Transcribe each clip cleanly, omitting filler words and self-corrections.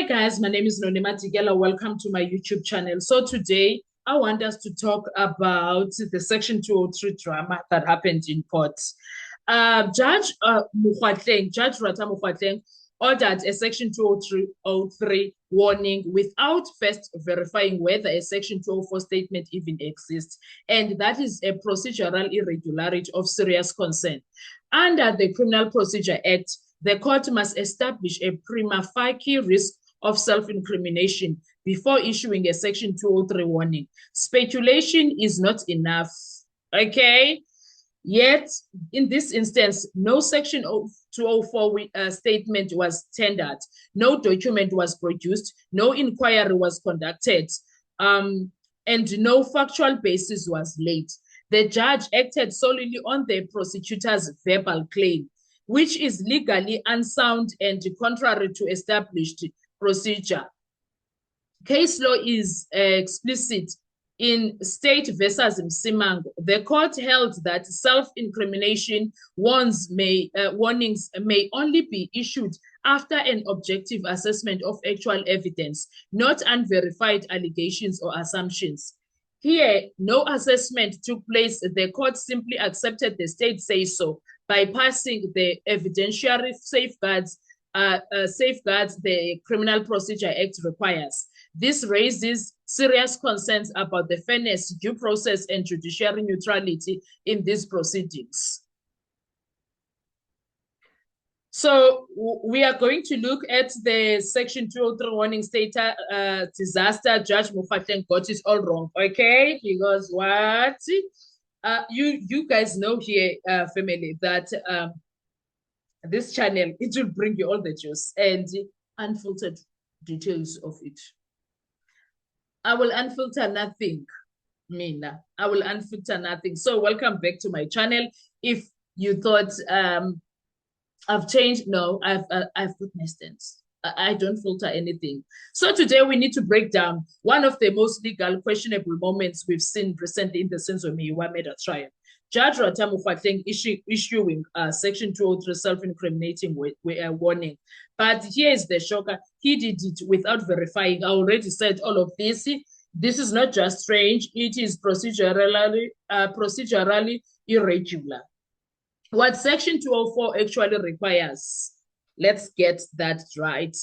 Hi guys, my name is Nonema Tigela. Welcome to my YouTube channel. So today I want us to talk about the Section 203 drama that happened in court. Judge Rata Mokgoatleng ordered a Section 203 warning without first verifying whether a Section 204 statement even exists, and that is a procedural irregularity of serious concern. Under the Criminal Procedure Act, the court must establish a prima facie risk of self-incrimination before issuing a Section 203 warning. Speculation is not enough, okay? Yet, in this instance, no Section 204 statement was tendered, no document was produced, no inquiry was conducted, and no factual basis was laid. The judge acted solely on the prosecutor's verbal claim, which is legally unsound and contrary to established procedure. Case law is explicit in State versus Msimango. The court held that self-incrimination warnings may only be issued after an objective assessment of actual evidence, not unverified allegations or assumptions. Here, no assessment took place. The court simply accepted the state say-so, bypassing the evidentiary safeguards the Criminal Procedure Act requires. This raises serious concerns about the fairness, due process, and judiciary neutrality in these proceedings. So we are going to look at the Section 203 warning state disaster. Judge Mokgoatleng got it all wrong, okay? Because what? You guys know here, family, that this channel, it will bring you all the juice and unfiltered details of it. I will unfilter nothing, Mina. I will unfilter nothing. So welcome back to my channel. If you thought I've changed, no, I've put my stance. I don't filter anything. So today we need to break down one of the most legal questionable moments we've seen recently in the Senzo Meyiwa murder trial. Judge Rata Mokgoatleng issuing Section 203 self-incriminating warning. But here is the shocker. He did it without verifying. I already said all of this. This is not just strange. It is procedurally irregular. What Section 204 actually requires, let's get that right.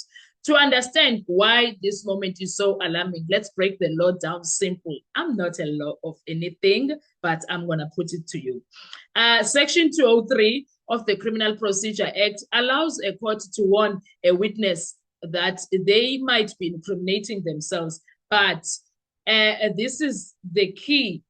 To understand why this moment is so alarming, let's break the law down simple. I'm not a law of anything, but I'm going to put it to you. Section 203 of the Criminal Procedure Act allows a court to warn a witness that they might be incriminating themselves, but this is the key.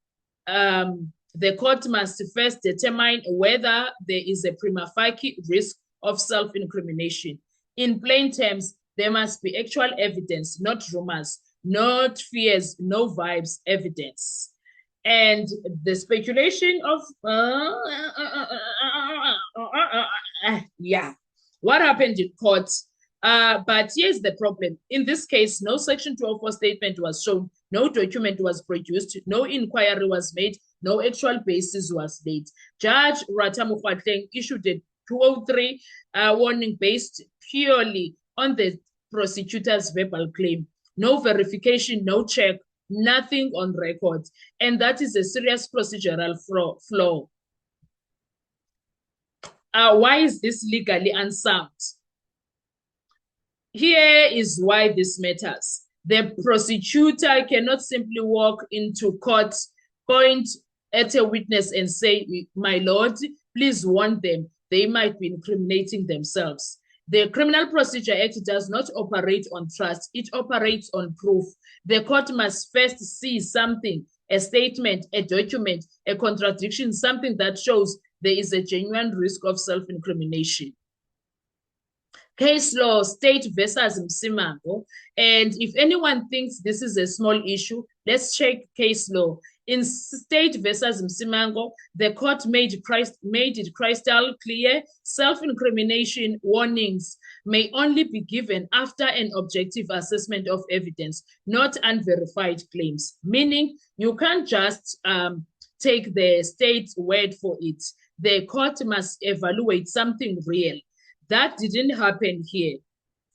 The court must first determine whether there is a prima facie risk of self-incrimination. In plain terms, there must be actual evidence, not rumors, not fears, no vibes, evidence. And the speculation of, yeah, what happened in court? But here's the problem. In this case, no Section 204 statement was shown, no document was produced, no inquiry was made, no actual basis was laid. Judge Rata Mokgoatleng issued a 203 warning based purely on the prosecutor's verbal claim. No verification, no check, nothing on record. And that is a serious procedural flaw. Why is this legally unsound? Here is why this matters. The prosecutor cannot simply walk into court, point at a witness and say, "My lord, please warn them. They might be incriminating themselves." The Criminal Procedure Act does not operate on trust. It operates on proof. The court must first see something, a statement, a document, a contradiction, something that shows there is a genuine risk of self-incrimination. Case law, State versus Msimango. And if anyone thinks this is a small issue, let's check case law. In State versus Msimango, the court made it crystal clear self-incrimination warnings may only be given after an objective assessment of evidence, not unverified claims. Meaning, you can't just take the state's word for it. The court must evaluate something real. That didn't happen here.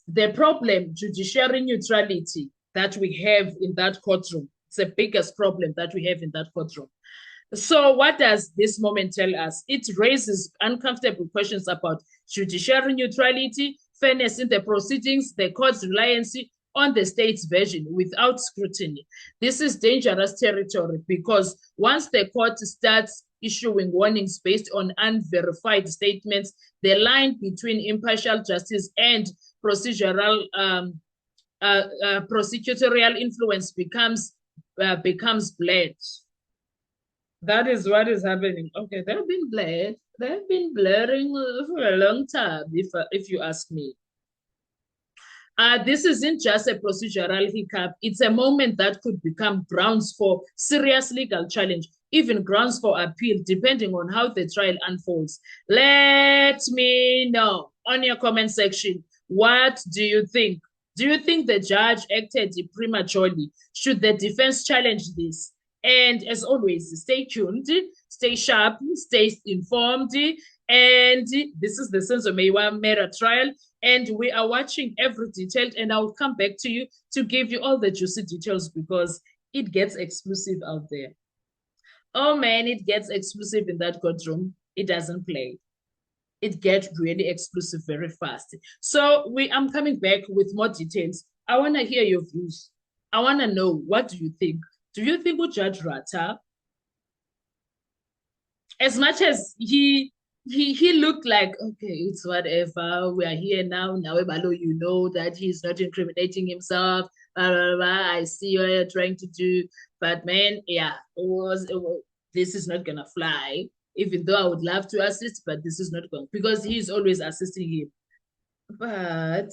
The problem, judiciary neutrality that we have in that courtroom, it's the biggest problem that we have in that courtroom. So what does this moment tell us? It raises uncomfortable questions about judiciary neutrality, fairness in the proceedings, the court's reliance on the state's version without scrutiny. This is dangerous territory because once the court starts issuing warnings based on unverified statements, the line between impartial justice and procedural prosecutorial influence becomes blurred. That is what is happening. Okay, they've been blurred. They've been blurring for a long time, if you ask me. This isn't just a procedural hiccup. It's a moment that could become grounds for serious legal challenge, even grounds for appeal, depending on how the trial unfolds. Let me know on your comment section. What do you think? Do you think the judge acted prematurely? Should the defense challenge this? And as always, stay tuned, stay sharp, stay informed. And this is the Senzo Meyiwa Mera trial. And we are watching every detail. And I'll come back to you to give you all the juicy details because it gets exclusive out there. Oh man, it gets exclusive in that courtroom. It doesn't play. It gets really exclusive very fast. So I'm coming back with more details. I want to hear your views. I want to know, what do you think? Do you think Judge Ratha, as much as he looked like, okay, it's whatever, we are here now, you know that he's not incriminating himself, blah, blah, blah. I see what you're trying to do, but man, yeah, this is not gonna fly, even though I would love to assist, but this is not going, because he's always assisting him. But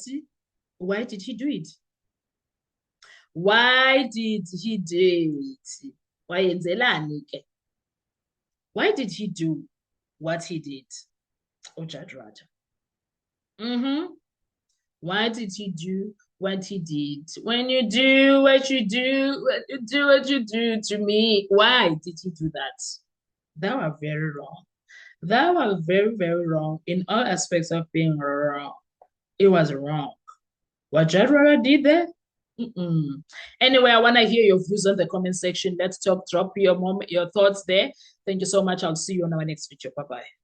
why did he do it? Why did he do it? Why did he do what he did? Judge Ratha. Why did he do what he did? When you do what you do, what you do to me, why did he do that? That was very wrong. That was very, very wrong in all aspects of being wrong. It was wrong. What Judge Ratha did there? Anyway, I want to hear your views on the comment section. Let's talk. Drop your thoughts there. Thank you so much. I'll see you on our next video. Bye-bye.